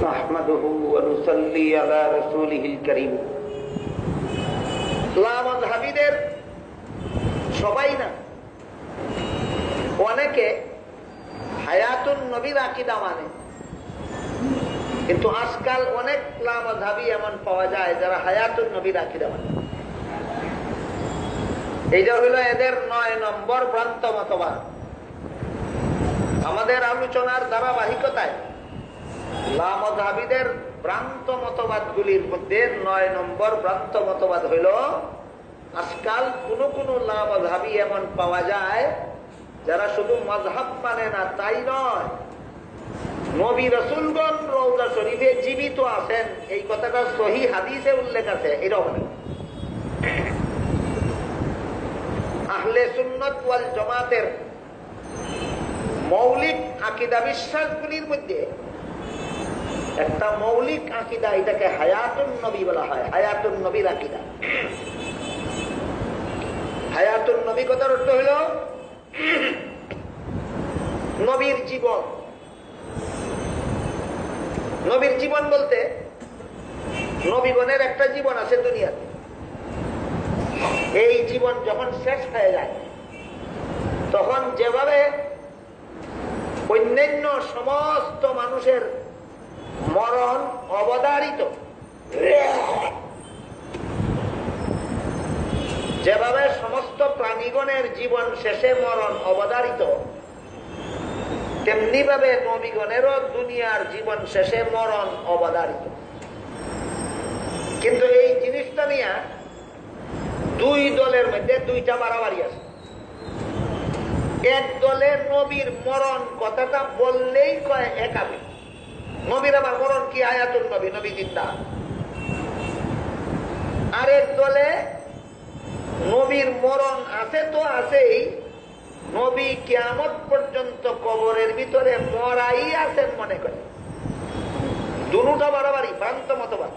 নাহমাদুহু ওয়া নুসাল্লি আলা রাসূলিহিল কারীম। লামাযহাবীদের সবাই না, অনেকে হায়াতুন নবীর আকীদা মানে, কিন্তু আজকাল অনেক লামাযহাবী এমন পাওয়া যায় যারা হায়াতুন নবীর আকীদা মানে। এইটা হলো এদের ৯ নম্বর ভ্রান্ত মতবাদ। আমাদের আলোচনার ধারাবাহিকতায় লামাযহাবীদের ভ্রান্ত মতবাদ গুলির মধ্যে ৯ নম্বর ভ্রান্ত মতবাদ হইল, আজকাল কোন কোন লামাযহাবী এমন পাওয়া যায় যারা শুধু মাযহাব মানে না, তাই নয়, নবী রাসূলগণ রওজা শরীফে জীবিত আছেন, এই কথাটা সহিহ হাদিসে উল্লেখ আছে, এরকম আহলে সুন্নাত ওয়াল জামাতের মৌলিক আকীদা বিশ্বাসগুলির মধ্যে একটা মৌলিক আকীদা, এটাকে হায়াতুন নবী বলা হয়। হায়াতুন নবীর আকীদা। হায়াতুন নবী কথার অর্থ হইল নবীর জীবন। নবীর জীবন বলতে নবীগণের একটা জীবন আছে দুনিয়াতে, এই জীবন যখন শেষ হয়ে যায় তখন যেভাবে অন্যান্য সমস্ত মানুষের মরণ অবধারিত, যেভাবে সমস্ত প্রাণীগণের জীবন শেষে মরণ অবধারিত, তেমনি ভাবে নবীগণেরও দুনিয়ার জীবন শেষে মরণ অবধারিত। কিন্তু এই জিনিসটা নিয়ে দুই দলের মধ্যে দুইটা বাড়াবাড়ি আছে। এক দলে নবীর মরণ কথাটা বললেই কয় একাবে, নবীর আবার মরণ কি, হায়াতুন নবী, নবী জিন্দা। আরেক দলে নবীর মরণ আছে তো আছেই, নবী কিয়ামত পর্যন্ত কবরের ভিতরে মরাই আছেন মনে করে। দুটোটা বাড়াবাড়ি, ভ্রান্ত মতবাদ।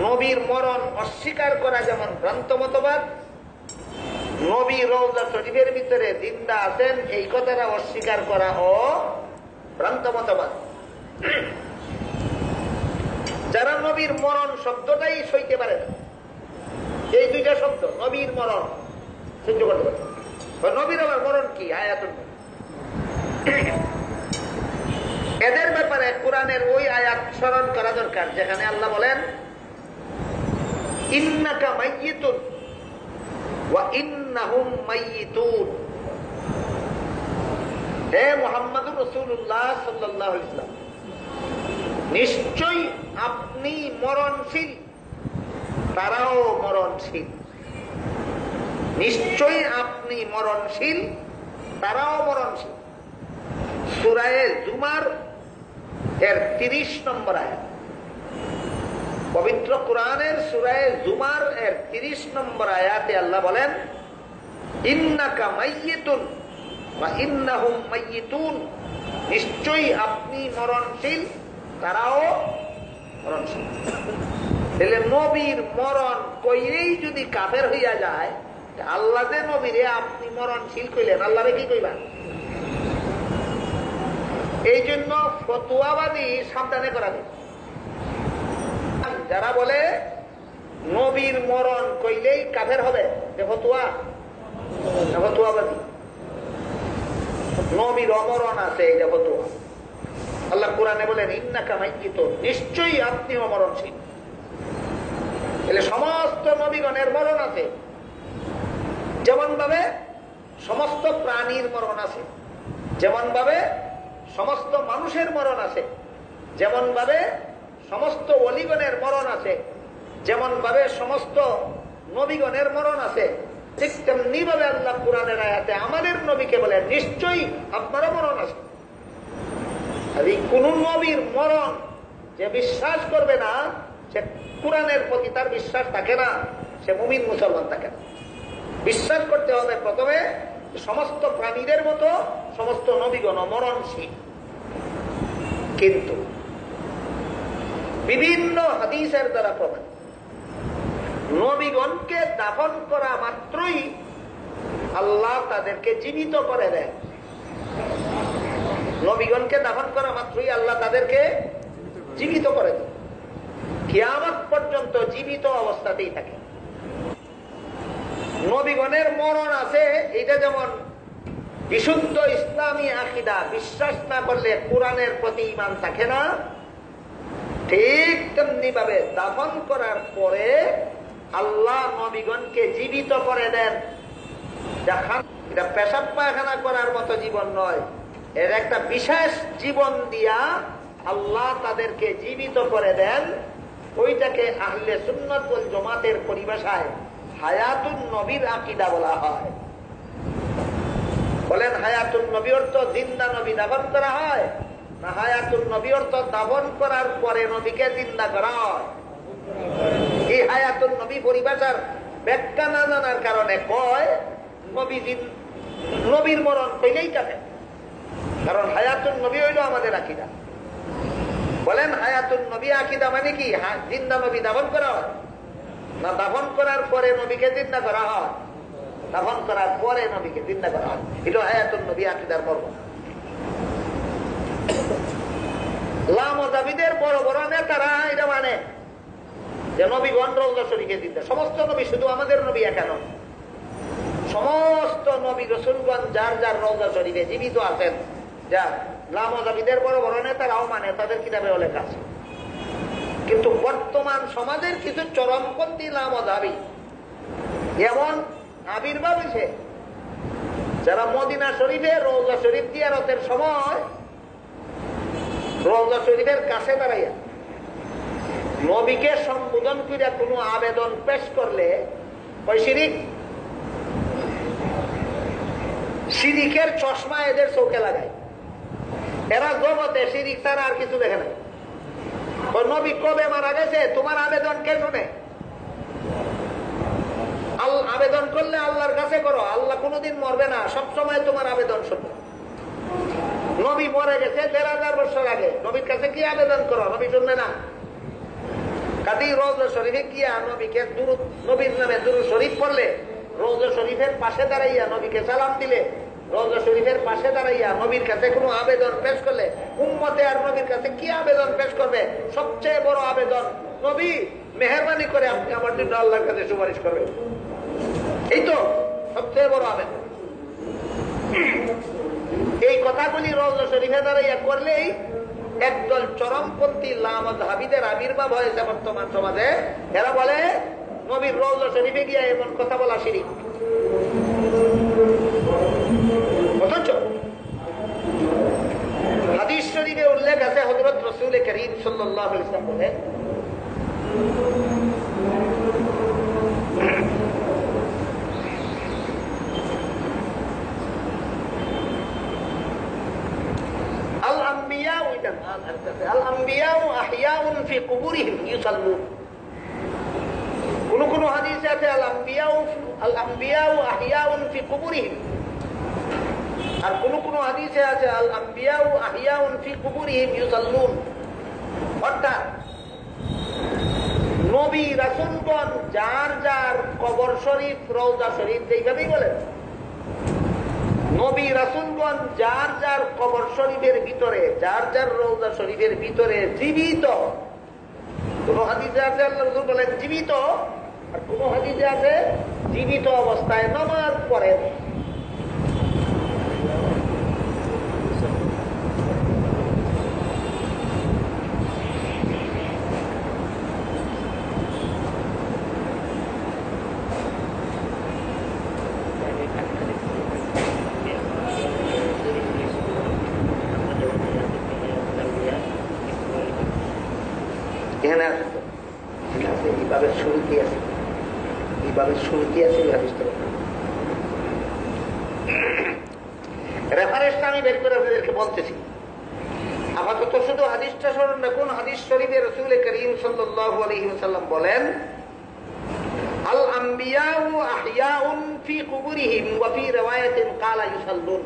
নবীর মরণ অস্বীকার করা যেমন ভ্রান্ত মতবাদ, নবী রওজা শরীফের ভিতরে জিন্দা আছেন এই কথাটা অস্বীকার করা ও ভ্রান্ত মতবাদ। যারা নবীর মরণ শব্দটাই সইতে পারে না, এই দুইটা শব্দ নবীর মরণ সহ্য করতে পারে, নবীর আবার মরণ কি, আয়াতুন নবী, এদের ব্যাপারে কোরআনের ওই আয়াত স্মরণ করা দরকার যেখানে আল্লাহ বলেন ইন্নাকা মাইয়িতুন ওয়া ইন্নাহুম মাইয়িতুন। হে মুহাম্মদুর রাসূলুল্লাহ সাল্লাল্লাহু আলাইহি ওয়াসাল্লাম, নিশ্চয়ই আপনি মরণশীল, তারাও মরণশীল। নিশ্চয়ই আপনি মরণশীল, তারাও মরণশীল। সূরা জুমার এর 30 নম্বর আয়াত, পবিত্র কোরআনের সূরা জুমার এর 30 নম্বর আয়াতে আল্লাহ বলেন ইন্নাকা মাইয়িতুন ওয়া ইন্নাহুম মাইয়িতুন, নিশ্চয়ই আপনি মরণশীল, তারাও মরণশীল। তাহলে নবীর মরণ কইলেই যদি কাফের হইয়া যায়, আল্লাহ যে নবীরে আপনি মরণশীল কইলেন, আল্লাহরে কি কইবা? এই জন্য ফতোয়াবাদী সাবধানে করা যায়। যারা বলে নবীর মরণ কইলেই কাফের হবে, যে ফতোয়াবাদী, নবীর অমরণ আছে, এই যে ফতোয়া। আল্লাহ কোরআনে বলেন ইন্নাকা মাইয়িতুন, নিশ্চয়ই আপনি অমরণশীল। তাহলে সমস্ত নবীগণের মরণ আছে, যেমন ভাবে সমস্ত প্রাণীর মরণ আছে, যেমন ভাবে সমস্ত মানুষের মরণ আছে, যেমন ভাবে সমস্ত ওলিগণের মরণ আছে, যেমন ভাবে সমস্ত নবীগণের মরণ আছে, ঠিক তেমনি ভাবে আল্লাহ কোরআনের আয়াতে আমাদের নবীকে বলেন নিশ্চয়ই আপনারও মরণ আছে। আর এই কোন নবীর মরণ যে বিশ্বাস করবে না, সে কোরআনের প্রতি তার বিশ্বাস থাকে না, সে মুমিন মুসলমান থাকে না। বিশ্বাস করতে হবে প্রথমে সমস্ত প্রাণীদের মতো সমস্ত নবীগণ মরণশীল। কিন্তু বিভিন্ন হাদিসের দ্বারা প্রমাণ, নবীগণকে দাফন করা মাত্রই আল্লাহ তাদেরকে জীবিত করে দেন। নবীগণকে দাফন করা মাত্রই আল্লাহ তাদেরকে জীবিত করে দেন, কিয়ামত পর্যন্ত জীবিত অবস্থাতেই থাকে। নবীগণের মরণ আছে, এটা যেমন বিশুদ্ধ ইসলামী আকীদা, বিশ্বাস না করলে কোরআনের প্রতি ঈমান থাকে না, ঠিক তেমনি ভাবে দাফন করার পরে আল্লাহ নবীগণকে জীবিত করে দেন। এটা পেশাব পায়খানা করার মতো জীবন নয়, এর একটা বিশেষ জীবন দিয়া আল্লাহ তাদেরকে জীবিত করে দেন। ওইটাকে আহলে সুন্নাত ওয়াল জামাতের পরিভাষায় হায়াতুন নবীর আকীদা বলা হয়। বলেন হায়াতুন নবী অর্থ জিন্দা নবী দাফন করা হয়, না হায়াতুন নবী অর্থ দাফন করার পরে নবীকে জিন্দা করা হয়? এই হায়াতুন নবী পরিভাষার ব্যাখ্যা না জানার কারণে কয় নবীর মরণ কইলেই কাটে, কারণ হায়াতুন নবী হইল আমাদের আকীদা। বলেন হায়াতুন নবী আকীদা মানে কি? জিন্দা নবী দাফন করা হয়, না দাফন করার পরে নবীকে জিন্দা করা হয়? দাফন করার পরে নবীকে জিন্দা করা হয়, এটা হায়াতুন নবী আকীদার পর্ব। লামজাবিদের বড় বড় নেতারা এটা মানে যে নবীগণ রওজা শরীফে জিন্দা। সমস্ত নবী, শুধু আমাদের নবী একা নয়, সমস্ত নবী রাসূলগণ যার যার রওজা শরীফে জীবিত আছেন। যা লামজাবিদের বড় বড় নেতারাও মানে, তাদের কিতাবে লেখা আছে। কিন্তু বর্তমান সমাজের কিছু চরমপন্থী লামজাবি এমন আবির্ভাব হয়েছে, যারা মদিনা শরীফে রওজা শরীফ জিয়ারতের সময় রওজা শরীফের কাছে দাঁড়াইয়া নবীকে সম্বোধন করে কোনো আবেদন পেশ করলে শিরিক, শিরিকের চশমা এদের চোখে লাগায়। এরা জগতে শিরিক ছাড়া আর কিছু দেখে না। নবী কবে মারা গেছে তোমার আবেদন কে শুনে? আবেদন করলে আল্লাহর কাছে করো, আল্লাহ কোনোদিন মরবে না, সবসময় তোমার আবেদন শুনবে। নবী মরে গেছে ১,৫০০ বছর আগে, নবীর কাছে কি আবেদন করো? নবী শুনবে না। কাজী রওজা শরীফে গিয়া নবীকে নবীর নামে দুরূদ শরীফ পড়লে, রওজা শরীফের পাশে দাঁড়াইয়া নবীকে সালাম দিলে, রওজা শরীফের পাশে দাঁড়াইয়া নবীর কাছে কোনো আবেদন পেশ করলে, উম্মতে আর নবীর কাছে কি আবেদন পেশ করবে? সবচেয়ে বড় আবেদন, নবী মেহেরবানি করে আপনি আমার জন্য আল্লাহর কাছে সুপারিশ করবেন। এই তো সবচেয়ে বড় আবেদন। এই কথাগুলি রওজা শরীফে দাঁড়াইয়া করলেই একদল চরমপন্থী লামজাবিদের আবির্ভাব হয়েছে বর্তমান সমাজে। এরা বলে নবীর রওজা শরীফে গিয়ে এমন কথা বলা শিরিক। অথচ হাদিস শরীফে উল্লেখ আছে, হযরত রাসূল করিম সাল্লাল্লাহু আলাইহি ওয়াসাল্লাম বলেন, কোন কোন হাদিসে আছে আল আম্বিয়াউ আহইয়াউন ফি কুবুরিহিম, আর কোন কোন হাদিসে আছে আল আম্বিয়াউ আহইয়াউন ফি কুবুরিহিম ইউসাল্লুন। অর্থাৎ নবী রাসূলগণ যার যার কবর শরীফ, রওজা শরীফ যেভাবেই বলেন, নবী রাসূলগণ যার যার কবর শরীফের ভিতরে, যার যার রওজা শরীফের ভিতরে জীবিত। কোন হাদিসে আছে আল্লাহ রাসূল বলেন জীবিত, আর কোন হাদিসে আছে জীবিত অবস্থায় নামাজ পড়েন। এখানে আছে তো, এইভাবে শুরুতে আছে, এইভাবে শুরুতে আছে রেফারেন্সটা আমি বের করে আপনাদেরকে বলতেছি। আপাতত শুধু হাদিসটা স্মরণ রাখুন। হাদিস শরীফে রাসূল করিম সাল্লাল্লাহু আলাইহি ওয়াসাল্লাম বলেন, আল আম্বিয়াউ আহইয়াউন ফি কুবুরিহিম ওয়া ফি রিওয়ায়াতিন ক্বালা ইউসাল্লুন।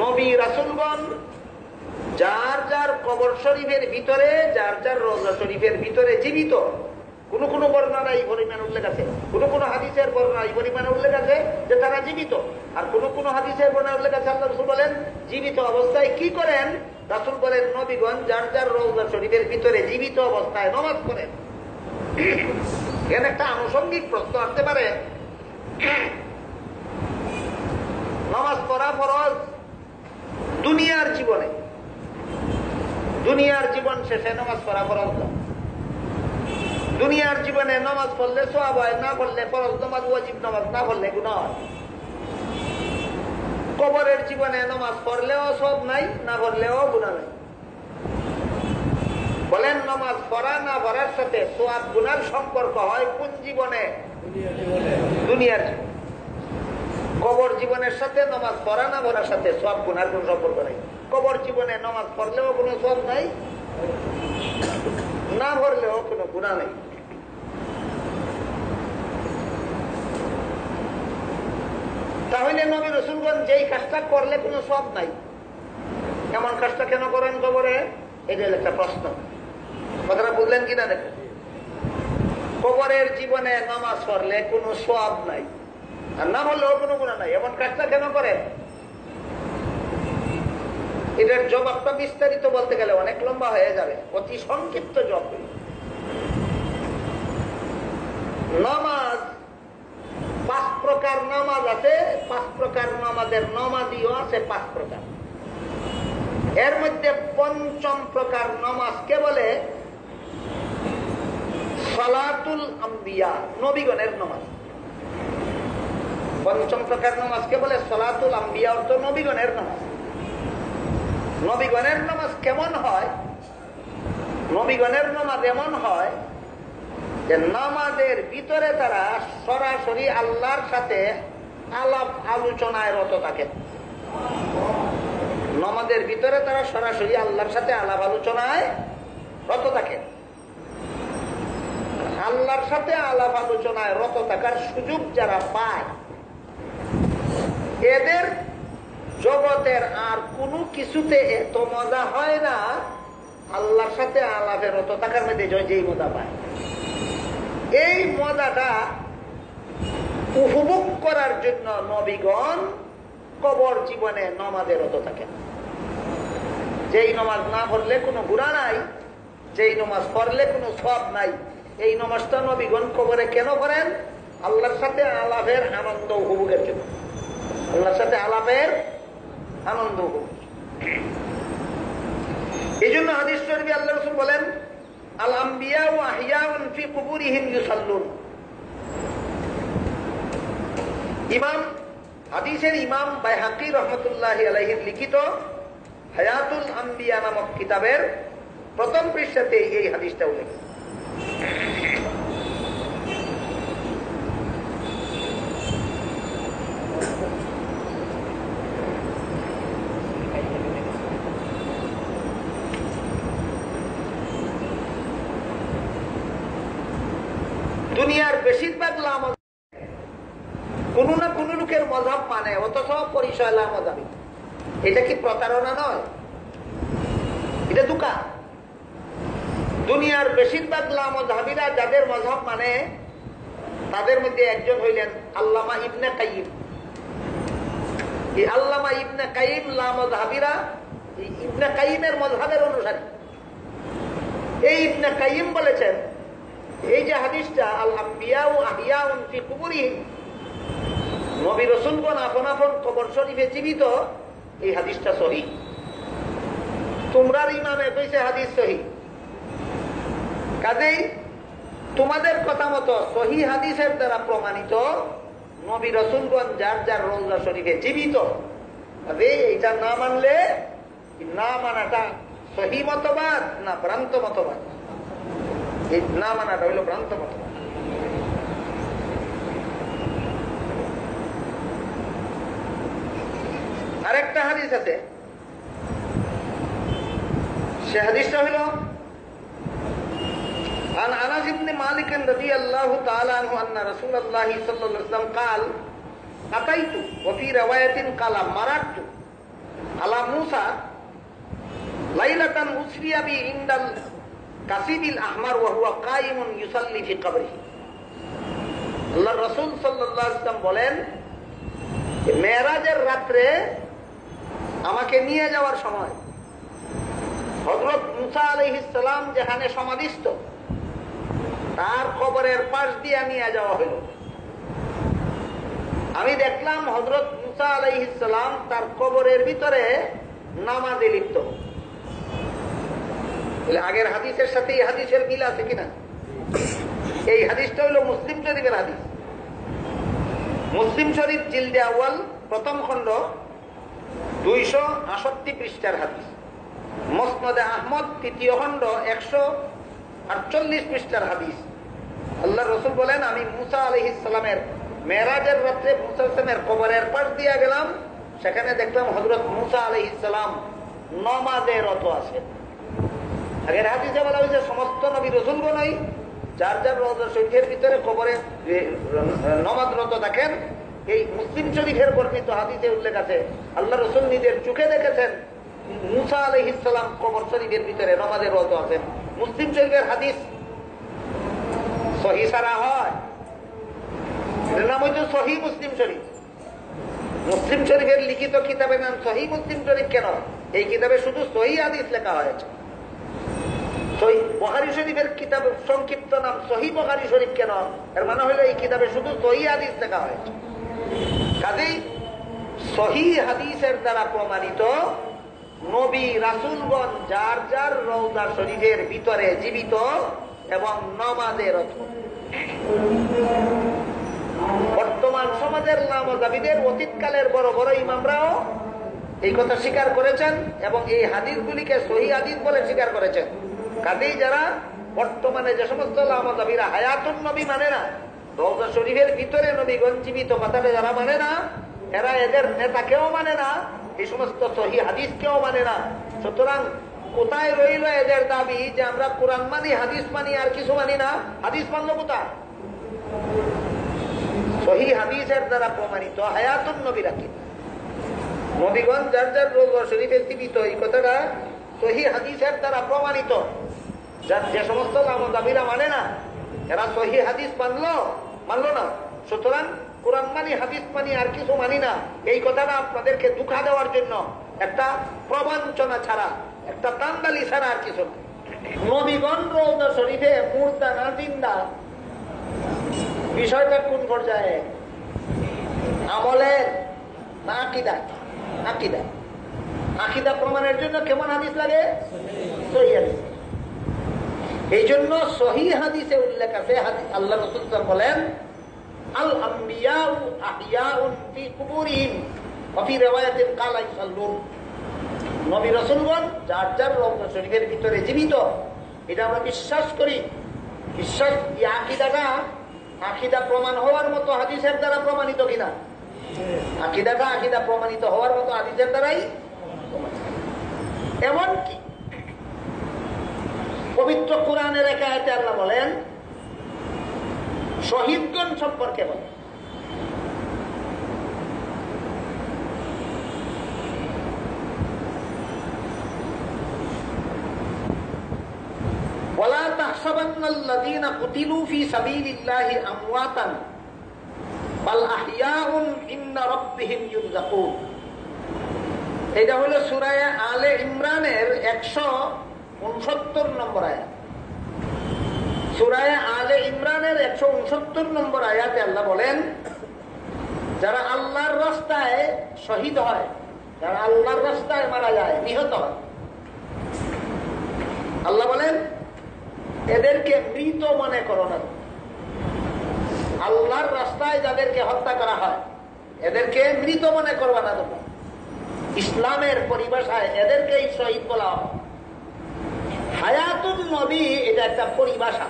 নবী রাসূলগণ যার যার কবর শরীফের ভিতরে, যার যার রওজা শরীফের ভিতরে জীবিত। কোন কোন বর্ণনা এই পরিমাণ উল্লেখ আছে, কোন কোন হাদিসের বর্ণনা এই পরিমাণে উল্লেখ আছে যে তারা জীবিত, আর কোন কোন হাদিসের বর্ণনা উল্লেখ আছে আল্লাহ রাসূল বলেন জীবিত অবস্থায় কি করেন, রাসূল বলেন নবীগণ যার যার রওজা শরীফের ভিতরে জীবিত অবস্থায় নামাজ পড়েন। এখানে একটা আনুষঙ্গিক প্রশ্ন আসতে পারে, নামাজ পড়া ফরজ দুনিয়ার জীবনে, দুনিয়ার জীবন শেষে নামাজ পড়া ফরজ না। দুনিয়ার জীবনে নামাজ পড়লে সওয়াব হয়, না পড়লে ফরজ নামাজ, ওয়াজিব নামাজ না পড়লে গুনাহ হয়। কবরের জীবনে নামাজ পড়লেও সওয়াব নাই, না পড়লেও গুনাহ নাই। বলেন নামাজ পড়া না পড়ার সাথে সওয়াব গুনার সম্পর্ক হয় কোন জীবনে? দুনিয়ার জীবনে। কবর জীবনের সাথে নামাজ পড়া না পড়ার সাথে সওয়াব গুনার কোন সম্পর্ক নাই। কবর জীবনে নামাজ পড়লেও কোনো সওয়াব নাই, না পড়লেও কোনো গুনাহ নেই। তাহলে নবী রাসূলগণ যেই কাজটা করলে কোনো সওয়াব নাই, এমন কাজটা কেন করেন কবরে? এটা একটা প্রশ্ন। কথাটা বুঝলেন কিনা দেখেন। কবরের জীবনে নামাজ পড়লে কোনো সওয়াব নাই, আর না পড়লেও কোনো গুনাহ নাই, এমন কাজটা কেন করেন? এটার জবাবটা বিস্তারিত বলতে গেলে অনেক লম্বা হয়ে যাবে, অতি সংক্ষিপ্ত জবাব। নামাজ 5 প্রকার নামাজ আছে, 5 প্রকার নামাজের নামাজিও আছে 5 প্রকার। এর মধ্যে 5ম প্রকার নামাজকে বলে সালাতুল আম্বিয়া, নবীগণের নামাজ। 5ম প্রকার নামাজকে বলে সালাতুল আম্বিয়া, অর্থ নবীগণের নামাজ। নবীগণের নামাজ কেমন হয়? নবীগণের নামাজ এমন হয় যে নামাজের ভিতরে তারা সরাসরি আল্লাহর সাথে আলাপ আলোচনায় রত থাকে। নামাজের ভিতরে তারা সরাসরি আল্লাহর সাথে আলাপ আলোচনায় রত থাকে। আল্লাহর সাথে আলাপ আলোচনায় রত থাকার সুযোগ যারা পায়, এদের জগতের আর কোনো কিছুতে এত মজা হয় না আল্লাহর সাথে আলাপে রত থাকার মধ্যে যেই মজা পায়। এই মজাটা উপভোগ করার জন্য নবীগণ কবর জীবনে নামাজে রত থাকেন। যেই নামাজ না পড়লে কোনো গুনাহ নাই, যেই নামাজ পড়লে কোনো সওয়াব নাই, এই নামাজটা নবীগণ কবরে কেন করেন? আল্লাহর সাথে আলাপের আনন্দ উপভোগের জন্য। আল্লাহর সাথে আলাপের আনন্দ উপভোগ। এই জন্য হাদিস শরীফে আল্লাহ রাসূল বলেন, আল আম্বিয়া ওয়া আহইয়াউন ফি কুবুরিহিম ইউসাল্লুন। হাদিসের ইমাম বাইহাকি রাহমাতুল্লাহি আলাইহি লিখিত হায়াতুল আম্বিয়া নামক কিতাবের প্রথম পৃষ্ঠাতে এই হাদিসটা উল্লেখ। দুনিয়ার বেশিরভাগ লামাজ কোন না কোন লোকের মযহাব মানে, অথচ পরিচয় লামাজাবি। এটা কি প্রতারণা নয়? এটা ধোঁকা। দুনিয়ার বেশিরভাগ লামাজাবিরা যাদের মযহাব মানে, তাদের মধ্যে একজন হইলেন আল্লামা ইবনে কাইয়িম। এই আল্লামা ইবনে কাইয়িম লামাজাবিরা ইবনে কাইয়িমের মযহাবের অনুসারী। এই ইবনে কাইয়িম বলেছেন, এই যে হাদিসটা আল আম্বিয়া ওয়া আহইয়াউন ফি কুবুরিহিম, নবী রাসূলগণ আপন আপন কবর শরীফে জীবিত, এই হাদিসটা সহিহ। তোমরা ইমামে কইছে হাদিস সহিহ, কাজেই তোমাদের কথা মতো সহিহ হাদিসের দ্বারা প্রমাণিত নবী রাসূলগণ যার যার রওজা শরীফে জীবিত, তবে এটা না মানলে, না মানাটা সহিহ মতবাদ না ভ্রান্ত মতবাদ? এই না মানাটা হইল ভ্রান্ত মতবাদ। আরেকটা হাদিস আছে, সে হাদিসটা হইল عن انس بن مالك رضي الله تعالى عنه ان رسول الله صلى الله عليه وسلم قال اتيت وفي روايه قال مررت على موسى ليله اسري بي عند الكثيب الاحمر وهو قائم يصلي في قبره। আল্লাহর রাসূল সাল্লাল্লাহু আলাইহি ওয়াসাল্লাম বলেন, মেরাজের রাত্রে আমাকে নিয়ে যাওয়ার সময় মুসা আলাইহিস সালাম যেখানে সমাধিস্থ তার কবরের পাশ দিয়ে নিয়ে যাওয়া হলো। আমি দেখলাম হযরত মুসা আলাইহিস সালাম তার কবরের ভিতরে নামাজে লিপ্ত। আগের হাদিসের সাথে এই হাদিসের মিল আছে কিনা? এই হাদিসটা হলো মুসলিম শরীফের হাদিস। মুসলিম শরীফ জিলদে আউয়াল প্রথম খণ্ড 268 পৃষ্ঠার হাদিস। মুসনাদে আহমদ তৃতীয় খণ্ড 148 পৃষ্ঠার হাদিস। আল্লাহ রাসূল বলেন, আমি মুসা আলাইহিস সালামের মেরাজের রাতে মুসা সালামের কবরের পাশ দিয়ে গেলাম, সেখানে দেখলাম হযরত মুসা আলাইহিস সালাম নামাজে রত আছেন। আগের হাদিসে বলা হয়েছে সমস্ত নবী রাসূলগণই যার যার রওজা শরীফের ভিতরে কবরে নামাজরত থাকেন। এই মুসলিম শরীফের বর্ণিত হাদিসে উল্লেখ আছে আল্লাহ রাসূল নিজের চোখে দেখেছেন মুসা আলাইহিস সালাম কবর শরীফের ভিতরে নামাজে রত আছেন। মুসলিম শরীফের হাদিস সহিহ সারা হয়, এর নাম হচ্ছে সহিহ মুসলিম শরীফ। মুসলিম শরীফের লিখিত কিতাবের নাম সহিহ মুসলিম শরীফ কেন? এই কিতাবে শুধু সহিহ হাদিস লেখা হয়েছে। বুখারী শরীফের কিতাব সংক্ষিপ্ত নাম সহিহ বুখারী শরীফ কেন? এর মানে হলো এই কিতাবে শুধু সহিহ হাদিস লেখা হয়েছে। কাজেই সহিহ হাদিসের দ্বারা প্রমাণিত নবী রাসূলগণ যার যার রওজা শরীফের ভিতরে জীবিত এবং নামাজে রত। বর্তমান সমাজের নামাজাবিদের অতীতকালের বড় বড় ইমামরাও এই কথা স্বীকার করেছেন এবং এই হাদিসগুলিকে সহিহ হাদিস বলে স্বীকার করেছেন। কাজেই যারা বর্তমানে যে সমস্ত নামাজাবিরা হায়াতুন নবী মানে না, রওজা শরীফের ভিতরে নবীগণ জীবিত কথাটা যারা মানে না, এরা এদের নেতাকেও মানে না, এই সমস্ত সহিহ হাদিসকেও মানে না। সুতরাং কোথায় রইল এদের দাবি যে আমরা কোরআন মানি, হাদিস মানি, আর কিছু মানি না? হাদিস মানলো কোথায়? সহিহ হাদিসের দ্বারা প্রমাণিত হায়াতুন নবী রাখি নবীগণ যার যার রওজা শরীফে জীবিত, এই কথাটা সহিহ হাদিসের দ্বারা প্রমাণিত। যে সমস্ত নামাজাবিরা মানে না, এরা সহিহ হাদিস মানলো না। সুতরাং কোরআন মানি, হাদিস মানি, আর কিছু মানি না, এই কথাটা আপনাদেরকে ধোঁকা দেওয়ার জন্য একটা প্রবঞ্চনা ছাড়া, একটা তান্দালি ছাড়া আর কিছু না। নবীগণ রওজা শরীফে মুর্দা না জিন্দা, বিষয়টা কোন পর্যায়ে? আমলের না আকীদা? আকীদা প্রমাণের জন্য কেমন হাদিস লাগে? সহিহ হাদিস। এই জন্য সহিহ হাদিসে উল্লেখ আছে, আল্লাহ রাসূল বলেন, আল আম্বিয়াউ আহইয়াউন ফি কুবুরিহিম ওয়া ফি রিওয়ায়াতিন ক্বালা ইসাল্লুন। নবী রাসূলগণ যার যার রওজা শরীফের ভিতরে জীবিত, এটা আমরা বিশ্বাস করি। বিশ্বাস এই আকীদা প্রমাণ হওয়ার মতো হাদিসের দ্বারা প্রমাণিত কিনা? আকীদা প্রমাণিত হওয়ার মতো হাদিসের দ্বারাই। এমনকি পবিত্র কোরআনের এক আয়াতে আল্লাহ বলেন, শহীদগণ সম্পর্কে বলেন, ওয়ালা তাহসাবান্নাল্লাযীনা কুতিলু ফী সাবীলিল্লাহি আমওয়াতান বাল আহইয়াউন ইনদা রাব্বিহিম ইউরযাকুন। এটা হলো সূরা আলে ইমরানের 169 নম্বর আয়াত। সূরা আলে ইমরানের 169 নম্বর আয়াতে আল্লাহ বলেন, যারা আল্লাহর রাস্তায় শহীদ হয়, যারা আল্লাহর রাস্তায় মারা যায়, নিহত হয়, আল্লাহ বলেন এদেরকে মৃত মনে করো না। আল্লাহর রাস্তায় যাদেরকে হত্যা করা হয়, এদেরকে মৃত মনে করবা না তোমরা। ইসলামের পরিভাষায় এদেরকেই শহীদ বলা হয়। হায়াতুন নবী এটা একটা পরিভাষা।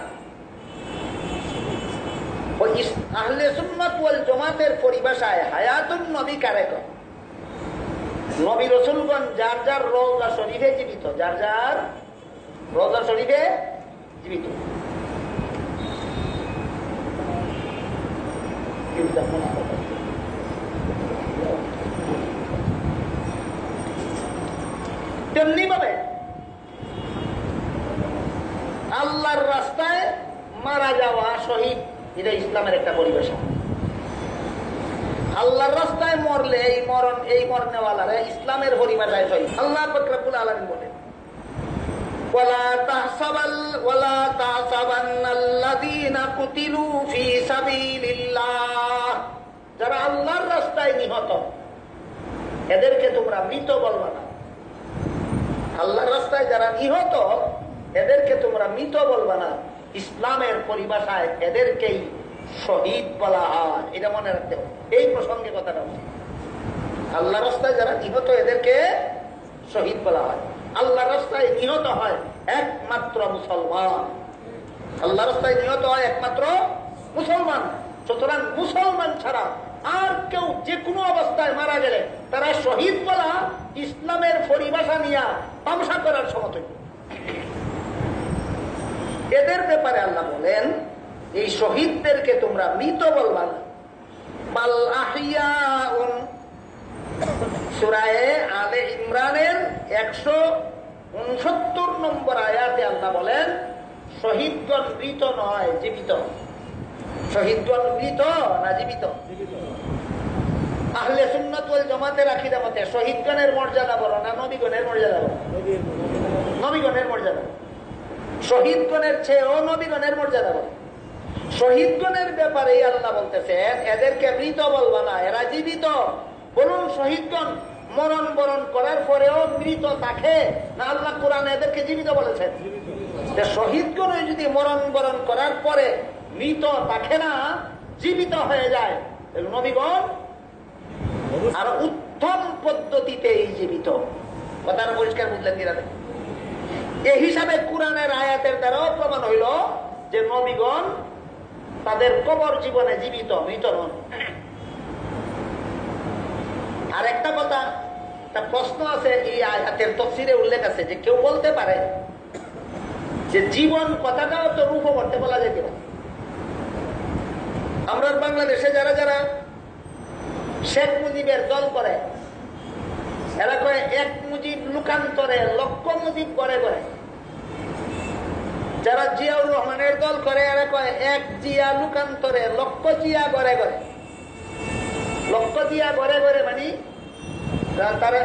আহলে সুন্নাত ওয়াল জামাতের পরিভাষায় হায়াতুন নবী কারে কয়? নবী রাসূলগণ যার যার রওজা শরীফে জীবিত, যার যার রওজা শরীফে জীবিত। তেমনি ভাবে আল্লাহর রাস্তায় মারা যাওয়া শহীদ, এটা ইসলামের একটা পরিভাষা। আল্লাহর রাস্তায় মরলে এই মরনেওয়ালারা ইসলামের পরিভাষায় শহীদ। আল্লাহ পাক রব্বুল আলামিন বলেন, ওয়ালা তাহসাবান্নাল্লাযীনা কুতিলু ফী সাবিলিল্লাহ, যারা আল্লাহর রাস্তায় নিহত এদেরকে তোমরা মৃত বলবা না। আল্লাহর রাস্তায় যারা নিহত এদেরকে তোমরা মৃত বলবা না, ইসলামের পরিভাষায় এদেরকেই শহীদ বলা হয়। এটা মনে রাখতে হবে, এই প্রসঙ্গে কথাটা হচ্ছে আল্লাহ রাস্তায় যারা নিহত এদেরকে শহীদ বলা হয়। আল্লাহ রাস্তায় নিহত হয় একমাত্র মুসলমান, আল্লাহ রাস্তায় নিহত হয় একমাত্র মুসলমান। সুতরাং মুসলমান ছাড়া আর কেউ যে কোনো অবস্থায় মারা গেলে তারা শহীদ বলা ইসলামের পরিভাষা নিয়ে তামসা করার সমতুল্য। এদের ব্যাপারে আল্লাহ বলেন এই শহীদদেরকে তোমরা মৃত বলবা না, বাল আহিয়াউন। সূরা আলে ইমরানের 169 নম্বর আয়াতে আল্লাহ বলেন শহীদগণ মৃত নয়, জীবিত। শহীদগণ মৃত না জীবিত? আহলে সুন্নাত ওয়াল জামাতের আকীদা মতে শহীদগণের মর্যাদা বড় না নবীগণের মর্যাদা বড়? নবীগণের মর্যাদা। শহীদগণের চেয়েও নবীগণের মর্যাদা বড়। শহীদগণের ব্যাপারে আল্লাহ বলতেছেন এদেরকে মৃত বলবা না, এরা জীবিত। বলুন শহীদগণ মরণ বরণ করার পরেও মৃত থাকে না? আল্লাহ কোরআনে এদেরকে জীবিত বলেছেন। শহীদগণ যদি মরণ বরণ করার পরে মৃত থাকে না, জীবিত হয়ে যায়, নবীগণ আর উত্তম পদ্ধতিতেই জীবিত। কথাটা পরিষ্কার বুঝলেন কিনা? এই হিসাবে কোরআনের আয়াতের দ্বারাও প্রমাণ হইল যে নবীগণ তাদের কবর জীবনে জীবিত, মৃত নন। আর একটা কথা, একটা প্রশ্ন আছে এই আয়াতের তাফসীরে উল্লেখ আছে যে কেউ বলতে পারে যে জীবন কথাটাও তো রূপ করতে বলা যায় কিনা। আমরা বাংলাদেশে যারা যারা শেখ মুজিবের দল করে এরা কয় এক মুজিব লুকান্তরে লক্ষ মুজিব করে করে। যারা জিয়াউর রহমানের দল করে এরা কয় এক জিয়া লুকান্তরে লক্ষ জিয়া করে করে। লক্ষ জিয়া করে করে মানে তারা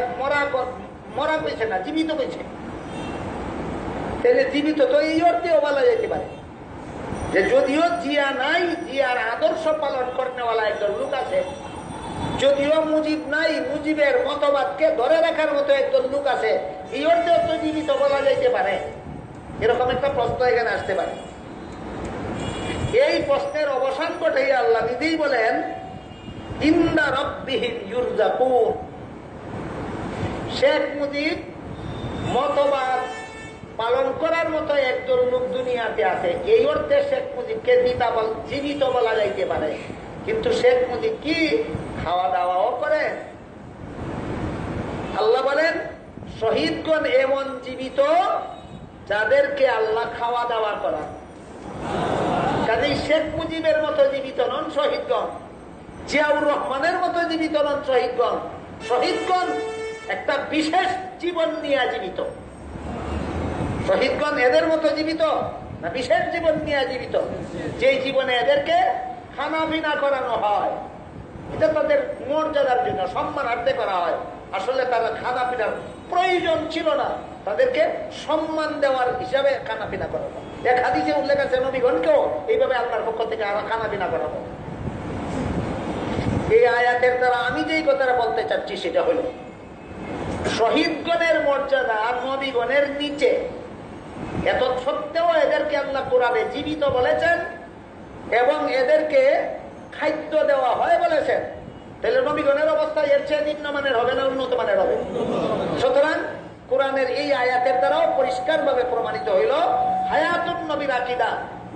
মরা কইছে না, জীবিত কইছে। তাহলে জীবিত তো এই অর্থেও বলা যেতে পারে যে যদিও জিয়া নাই, জিয়ার আদর্শ পালন করনেওয়ালা একজন লোক আছে। যদিও মুজিব নাই, মুজিবের মতবাদকে ধরে রাখার মতো একজন লোক আছে। এই অর্থেও তো জীবিত বলা যাইতে পারে। এরকম একটা প্রশ্ন এখানে আসতে পারে। এই প্রশ্নের অবসান ঘটাইয়া আল্লাহ নিজেই বলেন ইন্দা রাব্বিহিম ইউরজাকুন। শেখ মুজিব মতবাদ পালন করার মতো একজন লোক দুনিয়াতে আছে, এই অর্থে শেখ মুজিবকে জীবিত বলা যাইতে পারে। কিন্তু শেখ মুজিব কি খাওয়া দাওয়াও করে? আল্লাহ বলেন শহীদগণ এমন জীবিত যাদেরকে আল্লাহ খাওয়া দাওয়া করা। কাজেই শেখ মুজিবের মতো জীবিত নন শহীদগণ, জিয়াউর রহমানের মতো জীবিত নন শহীদগণ। শহীদগণ একটা বিশেষ জীবন নিয়ে জীবিত। শহীদগণ এদের মতো জীবিত না বিশেষ জীবন নিয়ে জীবিত, যে জীবনে এদেরকে খানা পিনা করানো হয়। এটা তাদের মর্যাদার জন্য, সম্মানার্থে করা হয়। আসলে তারা খানা পিনার প্রয়োজন ছিল না, তাদেরকে সম্মান দেওয়ার হিসাবে খানা পিনা করানো। এক হাদিসে উল্লেখ আছে নবীগণকেও এইভাবে আল্লাহর পক্ষ থেকে খানা পিনা করানো। এই আয়াতের দ্বারা আমি যেই কথাটা বলতে চাচ্ছি সেটা হলো শহীদগণের মর্যাদা নবীগণের নিচে। এত সত্ত্বেও এদেরকে আল্লাহ কোরআনে জীবিত বলেছেন এবং এদেরকে খাদ্য দেওয়া হয় বলেছেন। তাহলে নবীগণের অবস্থা এর চেয়ে নিম্নমানের হবে না উন্নত মানের হবে? সুতরাং কোরআনের এই আয়াতের দ্বারাও পরিষ্কার ভাবে প্রমাণিত হইল হায়াতুন নবীর আকীদা,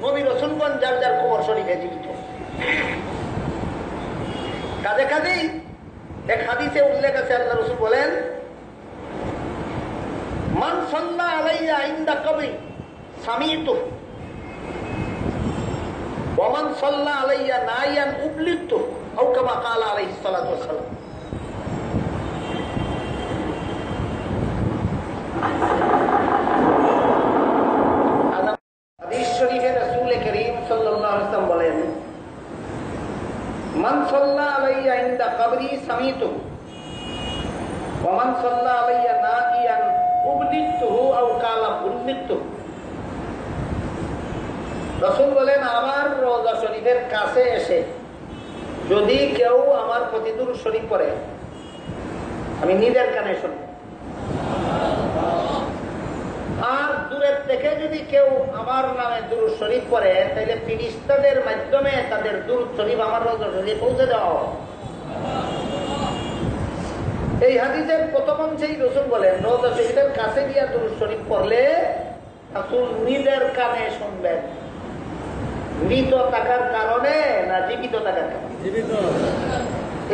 নবী রাসূলগণ যার যার কবর শরীফে জীবিত। কাজে কাজেই এক হাদিসে উল্লেখ আছে আল্লাহ রাসূল বলেন মান সাল্লা আলাইয়া ইনদা কবরি সামিতু ওয়া মান সাল্লা আলাইয়া নাইয়ান উবলিতু আও কামা ক্বালা আলাইহিস সালাতু ওয়াস সালাম। হাদিস শরীফে রাসূল করিম সাল্লাল্লাহু আলাইহি ওয়াসাল্লাম বলেন মান সাল্লা আলাইয়া ইনদা কবরি সামিতু ওয়া মান সাল্লা আলাইয়া নাইয়ান উবলিতুহু আও ক্বালা মৃত্যু। রাসূল বলেন, আমার রওজা শরীফের কাছে এসে যদি কেউ আমার প্রতি দুরূদ শরীফ পড়ে, আমি নিজের কানে শুনব। আর দূরের থেকে যদি কেউ আমার নামে দুরূদ শরীফ পড়ে, তাহলে ফেরেশতাদের মাধ্যমে তাদের দুরূদ শরীফ আমার রওজা শরীফে পৌঁছে দেওয়া হবে। এই হাদিসের প্রথম অংশেই রাসূল বলেন, রওজা শরীফের কাছে গিয়া দুরূদ শরীফ পড়লে রাসূল নিজের কানে শুনবেন। মৃত থাকার কারণে না জীবিত থাকার কারণে? জীবিত।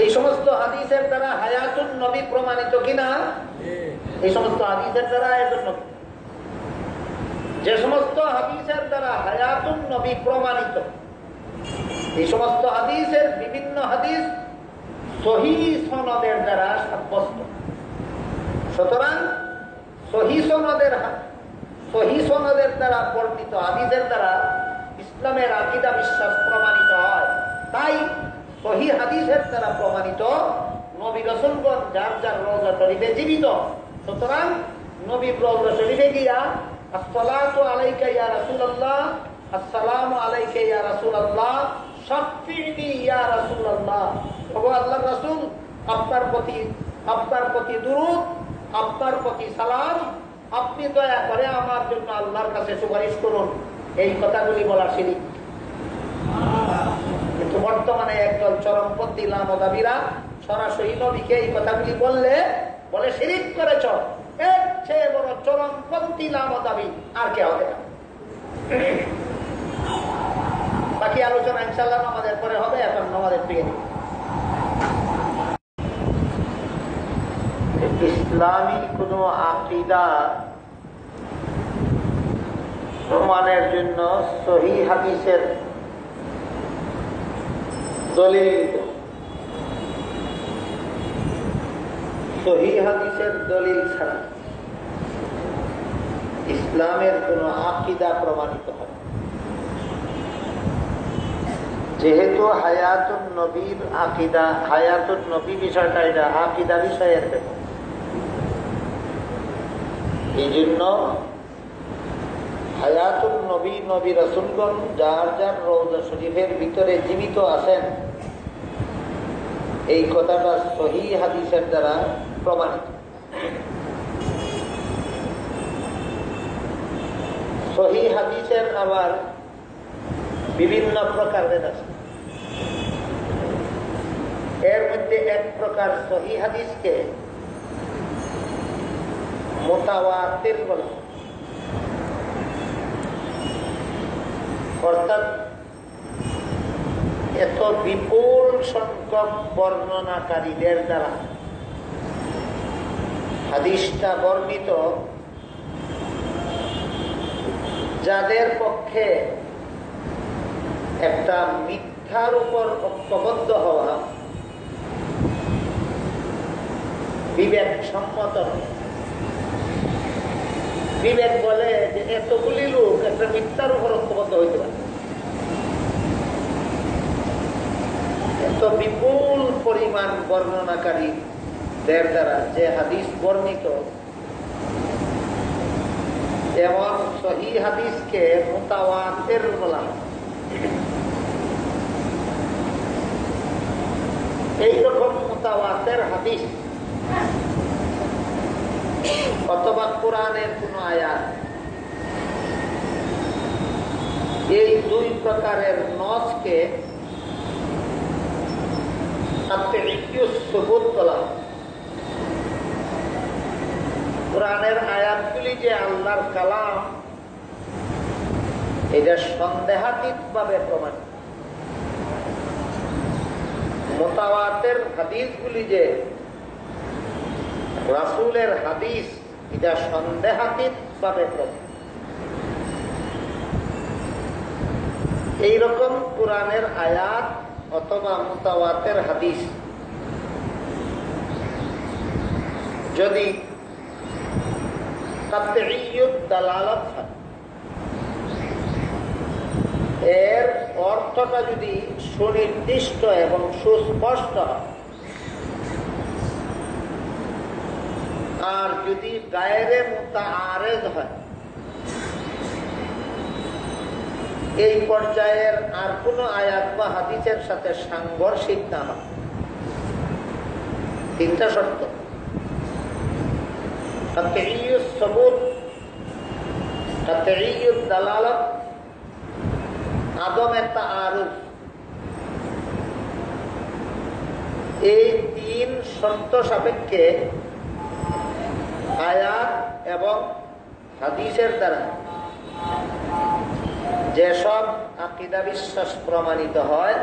এই সমস্ত হাদিসের দ্বারা হায়াতুন নবী প্রমাণিত কিনা? এই সমস্ত হাদিসের দ্বারা হায়াতুন নবী, যে সমস্ত হাদিসের দ্বারা হায়াতুন নবী প্রমাণিত, এই সমস্ত হাদিসের বিভিন্ন হাদিস সহিহ সনদের দ্বারা সাব্যস্ত। সুতরাং সহিহ সনদের দ্বারা বর্ণিত হাদিসের দ্বারা ইসলামের আকীদা বিশ্বাস প্রমাণিত হয়। তাই সহিহ হাদিসের দ্বারা প্রমাণিত নবী রাসূলগণ যার যার রওজা শরীফে জীবিত। সুতরাং নবী রওজা শরীফে গিয়া আসসালাতু আলাইকা ইয়া রাসূলুল্লাহ, আসসালামু আলাইকা ইয়া রাসূলুল্লাহ, শাফিনি ইয়া রাসূলুল্লাহ, ওগো আল্লাহর রাসূল, আপনার প্রতি দুরূদ, আপনার প্রতি সালাম, আপনি দয়া করে আমার জন্য আল্লাহর কাছে সুপারিশ করুন। এই কথাগুলি বলা শিরিক। কিন্তু বর্তমানে একদল চরমপন্থী লামদাবীরা সরাসরি নবীকে এই কথাগুলি বলে শিরিক করেছ। এর চেয়ে বড় চরমপন্থী লামদাবী আর কে হবে না। বাকি আলোচনা ইনশাআল্লাহ নামাজের পরে হবে। এখন নামাজের দিকে ইসলামী কোন আকীদা প্রমাণের জন্য সহিহ হাদিসের দলিল, সহিহ হাদিসের দলিল ছাড়া ইসলামের কোন আকীদা প্রমাণিত হয়। যেহেতু হায়াতুন নবীর আকীদা, হায়াতুন নবী বিষয়টা এটা আকীদা বিষয়ের ব্যাপার, এই জন্য হায়াতুন নবী, নবী রাসূলগণ যার যার রওজা শরীফের ভিতরে জীবিত আছেন, এই কথাটা সহিহ হাদিসের দ্বারা প্রমাণিত। সহিহ হাদিসের আবার বিভিন্ন প্রকারের আছে। এর মধ্যে এক প্রকার সহিহ হাদিসকে মুতাওয়াতির বলা, অর্থাৎ এত বিপুল সংখ্যক বর্ণনাকারীদের দ্বারা হাদিসটা বর্ণিত, যাদের পক্ষে একটা মিথ্যার উপর ঐক্যবদ্ধ হওয়া বিবেক সম্মত। বিবেক বলে যে এতগুলি লোক একটা মিথ্যার উপর ঐক্যবদ্ধ হইতে পারে। এত বিপুল পরিমাণ বর্ণনাকারীদের দ্বারা যে হাদিস বর্ণিত, এমন সহিহ হাদিসকে মুতাওয়াতির বলা হয়। এইরকম মুতাওয়াতির হাদিস অথবা কোরআনের কোন আয়াত, এই দুই প্রকারের নসকে সুবুত বলা হয়। কোরআনের আয়াতগুলি যে আল্লাহর কালাম, এটা সন্দেহাতীত ভাবে প্রমাণিত। মুতাওয়াতির হাদিসগুলি যে রাসূলের হাদিস, এটা সন্দেহাতীত ভাবে প্রমাণিত। এইরকম কোরআনের আয়াত অথবা মুতাওয়াতির হাদিস যদি কাতঈয়ুদ দালালাত হয়, এর অর্থটা যদি সুনির্দিষ্ট এবং সুস্পষ্ট হয়, আর যদি গায়রে মুতাআরিদ হয়, এই পর্যায়ের আর কোন আয়াত বা হাদিসের সাথে সাংঘর্ষিক না হয়। তিনটা শর্ত: কাতঈয়ুস সুবুত, কাতঈয়ুদ দালালাত, আদমে তাআরুফ। এই তিন শর্ত সাপেক্ষে আয়াত এবং হাদিসের দ্বারা যেসব আকীদা বিশ্বাস প্রমাণিত হয়,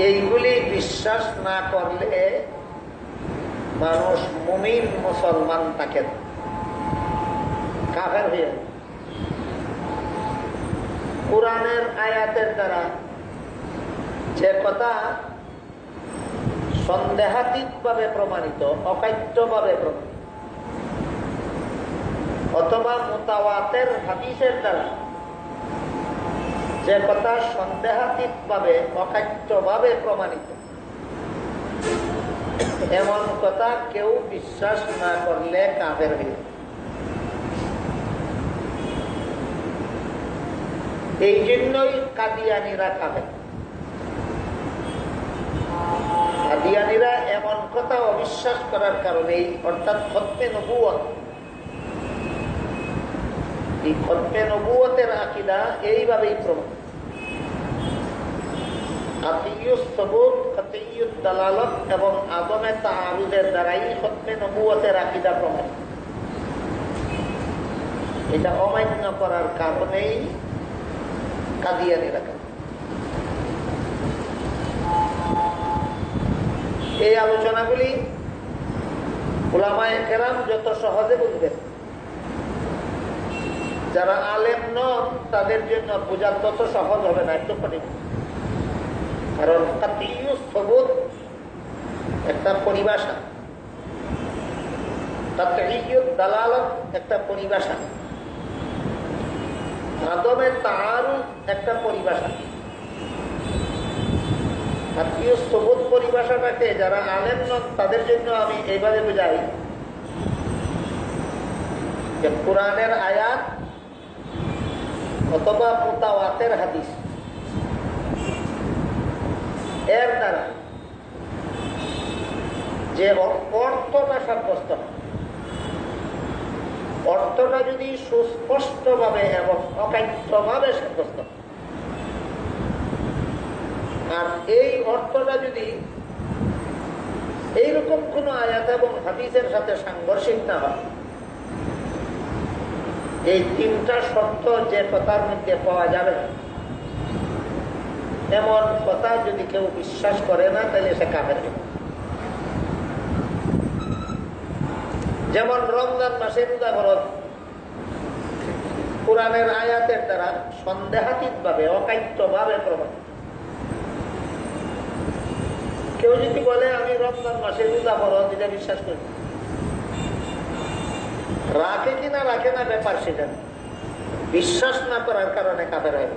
এইগুলি বিশ্বাস না করলে মানুষ মুমিন মুসলমান থাকে না, কাফের হয়ে। কুরআনের আয়াতের দ্বারা যে কথা সন্দেহাতীত ভাবে প্রমাণিত, অকাট্যভাবে প্রমাণিত, অথবা মুতাওয়াতির হাদিসের দ্বারা যে কথা সন্দেহাতীত ভাবে, অকাট্যভাবে প্রমাণিত, এমন কথা কেউ বিশ্বাস না করলে কাফের হয়ে। এই জন্যই কাদিয়ানীরা কাফের। কাদিয়ানীরা এমন কথা অবিশ্বাস করার কারণে, অর্থাৎ খতমে নবুয়ত, এই খতমে নবুয়তের আকীদা এইভাবেই প্রমাণ। কাতঈয়ুস সুবুত, কাতঈয়ুদ দালালাত এবং আদমে তাআরুদের দ্বারাই খতমে নবুয়তের আকীদা প্রমাণ। এটা অমান্য করার কারণেই কাদিয়ানীরা। এই আলোচনাগুলি উলামায়ে কেরাম যত সহজে বুঝবেন, যারা আলেম নন তাদের জন্য বোঝা তত সহজ হবে না, একটু কঠিন। কারণ কাতঈয়ুস সুবুত একটা পরিভাষা, কাতঈয়ুদ দালালাত একটা পরিভাষা, আদমে তাআরুফ একটা পরিভাষা। কাতঈয়ুস সুবুত পরিভাষাটাকে যারা আলেম নন তাদের জন্য আমি এইভাবে বুঝাই যে কুরআনের আয়াত অথবা মুতাওয়াতির হাদিস এর দ্বারা যে অর্থটা সাব্যস্ত, অর্থটা যদি সুস্পষ্টভাবে এবং অকাট্যভাবে সাব্যস্ত, আর এই অর্থটা যদি এইরকম কোন আয়াত এবং হাদিসের সাথে সাংঘর্ষিক না হয়, এই তিনটা শর্ত যে কথার মধ্যে পাওয়া যাবে এমন কথা যদি কেউ বিশ্বাস করে না, তাহলে সে কাফের। যেমন রমজান মাসে রোজা ফরজ, কুরআনের আয়াতের দ্বারা সন্দেহাতীত ভাবে, অকাট্যভাবে প্রমাণ। কেউ যদি বলে আমি রমজান মাসে রোজা ফরজ, এটা বিশ্বাস করি, রাখে কিনা রাখে না ব্যাপার সেটা, বিশ্বাস না করার কারণে কাফের হয়।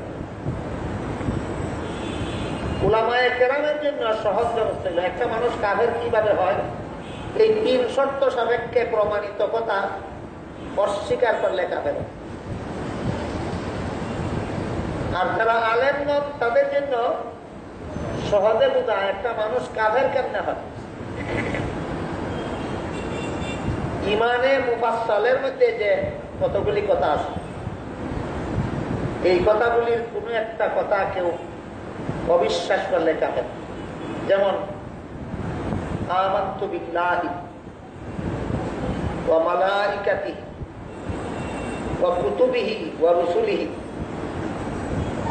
উলামায়ে কেরামের জন্য সহজ ব্যবস্থা হলো, একটা মানুষ কাফের কিভাবে হয়, এই তিন শর্ত সাপেক্ষে প্রমাণিত কথা অস্বীকার করলে কাফের হয়। আর যারা আলেম নন তাদের জন্য সহজে বোঝা একটা মানুষ কাফের কেমনে হয়। ইমানে মুফাসসালের মধ্যে যে কতগুলি কথা আছে, এই কথাগুলির কোন একটা কথা কেউ অবিশ্বাস করলে কাফের। যেমন আমানতু বিল্লাহি ওয়া মালাইকাতিহি ওয়া কুতুবিহি ওয়া রুসুলিহি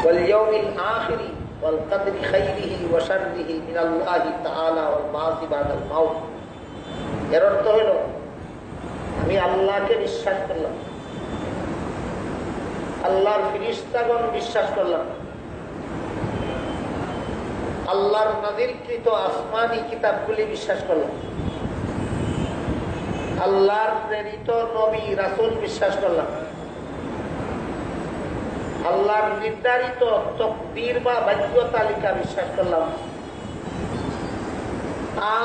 ওয়াল ইয়াউমিল আখিরি ওয়াল কদরি খাইরিহি ওয়া শাররিহি মিনাল্লাহি তাআলা ওয়াল বা'সি বাদাল মাউত। এর অর্থ হলো আমি আল্লাহকে বিশ্বাস করলাম, আল্লাহর ফেরেশতাগণ বিশ্বাস করলাম, আল্লাহর নাযিলকৃত আসমানি কিতাবগুলি বিশ্বাস করলাম, আল্লাহর প্রেরিত নবী রাসূল বিশ্বাস করলাম, আল্লাহর নির্ধারিত তাকদীর বা ভাগ্য তালিকা বিশ্বাস করলাম,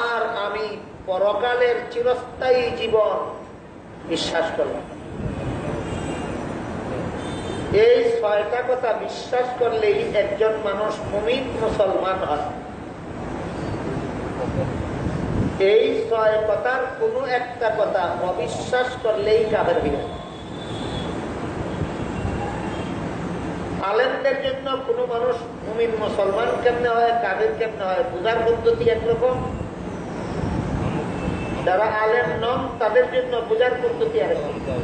আর আমি পরকালের চিরস্থায়ী জীবন বিশ্বাস করলাম। এই 6টা কথা বিশ্বাস করলেই একজন মানুষ মুমিন মুসলমান হয়। এই 6 কথার কোনো একটা কথা অবিশ্বাস করলেই কাফের হয়ে যায়। আলেমদের জন্য কোনো মানুষ মুমিন মুসলমান কেমনে হয়, কাফের কেমনে হয়, বুঝার পদ্ধতি একরকম। যারা আলেম নন তাদের জন্য বুঝার পদ্ধতি আরেকরকম।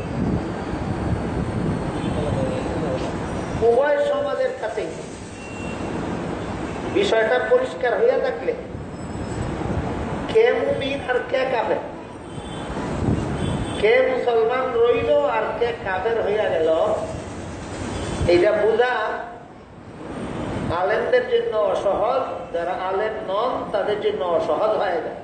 উভয় সমাজের কাছে বিষয়টা পরিষ্কার হইয়া থাকলে কে মুমিন আর কে কাফের, কে মুসলমান রইল আর কে কাফের হইয়া গেল, এইটা বুঝা আলেমদের জন্য অসহজ, যারা আলেম নন তাদের জন্য অসহজ হয়ে যায়।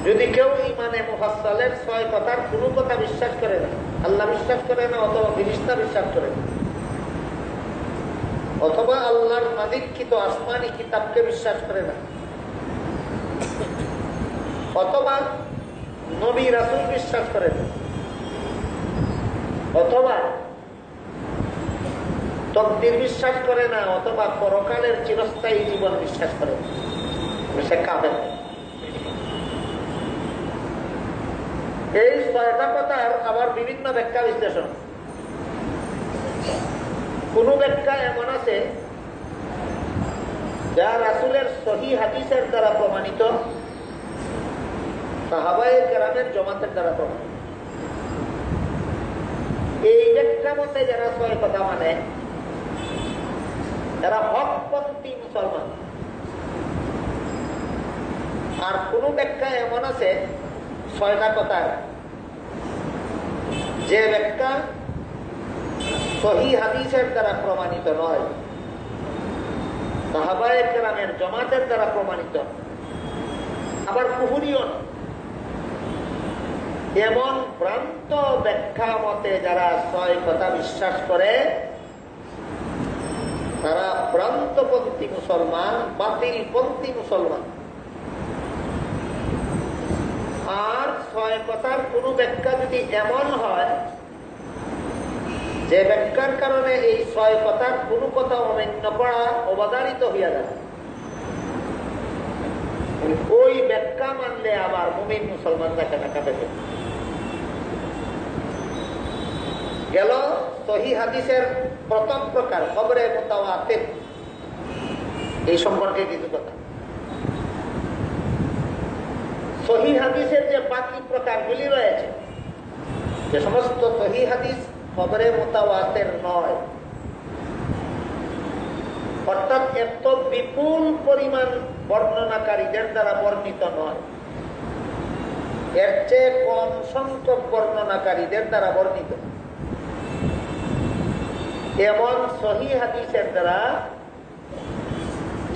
যদি কেউ ইমানে মুফাসসালের 6 কথার কোনো কথা বিশ্বাস করে না, আল্লাহ বিশ্বাস করে না অথবা ফেরেশতা বিশ্বাস করে না, অথবা আল্লাহর নাযিলকৃত আসমানি কিতাবকে বিশ্বাস করে না, অথবা নবী রাসূল বিশ্বাস করে না, অথবা তকদির বিশ্বাস করে না, অথবা পরকালের চিরস্থায়ী জীবন বিশ্বাস করে না, সে কাফের। এই 6টা কথার আবার বিভিন্ন ব্যাখ্যা বিশ্লেষণ। কোন ব্যাখ্যা এমন আছে যা রাসূলের সহিহ হাদিসের দ্বারা প্রমাণিত, সাহাবায়ে কেরামের জমাতের দ্বারা প্রমাণিত। এই ব্যাখ্যা মতে যারা 6 কথা মানে এরা হকপন্থী মুসলমান। আর কোন ব্যাখ্যা এমন আছে 6টা কথার যে ব্যাখ্যা সহিহ হাদিসের দ্বারা প্রমাণিত নয়, সাহাবায়ে কেরামের জমাতের দ্বারা প্রমাণিত, আবার কুহুরিও নয়। এমন ভ্রান্ত ব্যাখ্যা মতে যারা 6 কথা বিশ্বাস করে তারা ভ্রান্তপন্থী মুসলমান, বাতিলপন্থী মুসলমান। আর 6 কথার কোন ব্যাখ্যা যদি এমন হয় যে ব্যাখ্যার কারণে এই 6 কথার কোন কথা অমান্য করা অবধারিত হইয়া যায়, ওই ব্যাখ্যা মানলে আবার মুমিন মুসলমান দেখা দেখা দেবে। গেল সহিহ হাদিসের প্রথম প্রকার খবরে মুতাওয়াতির, এই সম্পর্কে কিছু কথা। সহিহ হাদিসের যে বাকি প্রকারগুলি রয়েছে, যে সমস্ত সহিহ হাদিস খবরে মুতাওয়াতির নয়, অর্থাৎ এত বিপুল পরিমাণ বর্ণনাকারীদের দ্বারা বর্ণিত নয়, এর চেয়ে কম সংখ্যক বর্ণনাকারীদের দ্বারা বর্ণিত, এমন সহিহ হাদিসের দ্বারা